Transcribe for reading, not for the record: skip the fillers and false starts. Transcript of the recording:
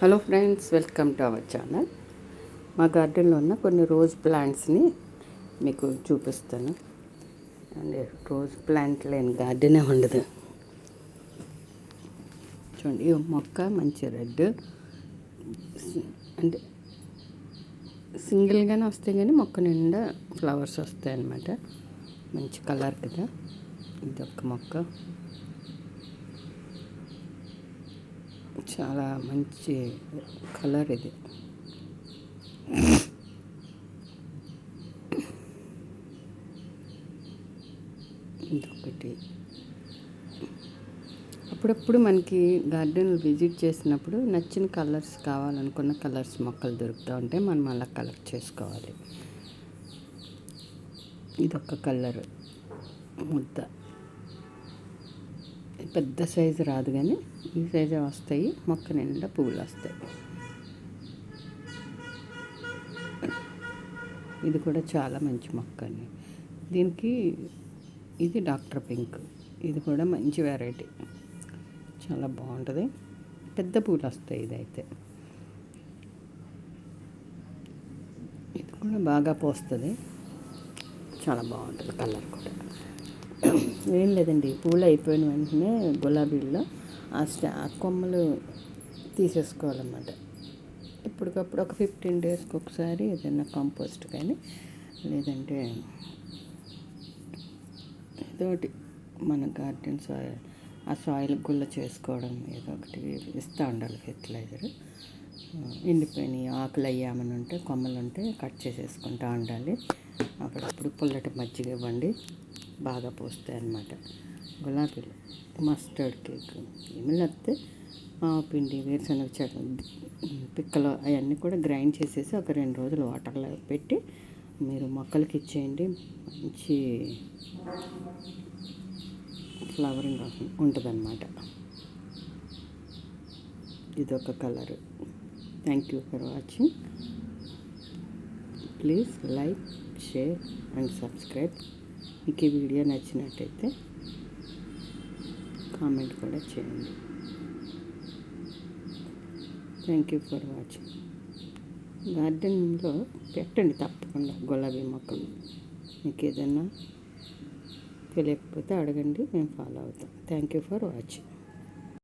Hello friends, welcome to our channel. మా గార్డెన్లో ఉన్న కొన్ని రోజ్ ప్లాంట్స్ని మీకు చూపిస్తాను. అండ్ రోజ్ ప్లాంట్ లేని గార్డెనే ఉండదు. చూడండి, ఈ మొక్క మంచి రెడ్ అంటే సింగిల్గానే వస్తాయి, కానీ మొక్క నిండా ఫ్లవర్స్ వస్తాయి అన్నమాట. మంచి కలర్ కదా. ఇది ఒక్క మొక్క చాలా మంచి కలర్. ఇది ఇదొకటి. అప్పుడప్పుడు మనకి గార్డెన్ విజిట్ చేసినప్పుడు నచ్చిన కలర్స్ కావాలనుకున్న కలర్స్ మొక్కలు దొరుకుతూ ఉంటాయి. మనం అలా కలెక్ట్ చేసుకోవాలి. ఇదొక కలర్ ముద్ద. పెద్ద సైజు రాదు, కానీ ఈ సైజే వస్తాయి. మొక్క నిండా పువ్వులు వస్తాయి. ఇది కూడా చాలా మంచి మొక్క అండి. దీనికి ఇది డాక్టర్ పింక్. ఇది కూడా మంచి వెరైటీ, చాలా బాగుంటుంది. పెద్ద పూలు వస్తాయి. ఇదైతే ఇది కూడా బాగా పోస్తుంది. చాలా బాగుంటుంది కలర్ కూడా. ఏం లేదండి, పూలు అయిపోయిన వెంటనే గులాబీల్లో ఆ కొమ్మలు తీసేసుకోవాలన్నమాట. ఇప్పటికప్పుడు ఒక 15 డేస్కి ఒకసారి ఏదైనా కంపోస్ట్ కానీ లేదంటే ఏదోటి మన గార్డెన్ సాయిల్, ఆ సాయిల్ గుల్ల చేసుకోవడం ఏదో ఒకటి ఇస్తూ ఉండాలి. ఫెర్టిలైజర్ ఎండిపోయిన ఆకులు అయ్యామని ఉంటే, కొమ్మలు ఉంటే కట్ చేసేసుకుంటూ ఉండాలి. అప్పుడప్పుడు పుల్లటి మజ్జిగ ఇవ్వండి, బాగా పోస్తాయి అన్నమాట. గులాబీలు మస్టర్డ్ కేక్ ఏమి లేకపోతే పిండి, వేరుశనగ చట్నీ, పిక్కలు అవన్నీ కూడా గ్రైండ్ చేసేసి ఒక 2 రోజులు వాటర్లో పెట్టి మీరు మొక్కలకి ఇచ్చేయండి. మంచి ఫ్లవరింగ్ ఉంటుందన్నమాట. ఇదొక colour. Thank you for watching. Please like, share and subscribe. మీకు ఈ వీడియో నచ్చినట్టయితే కామెంట్ కూడా చేయండి. Thank you for watching. గార్డెన్లో పెట్టండి తప్పకుండా గులాబీ మొక్కలు. మీకు ఏదైనా తెలియకపోతే అడగండి, మేము ఫాలో అవుతాం. Thank you for watching.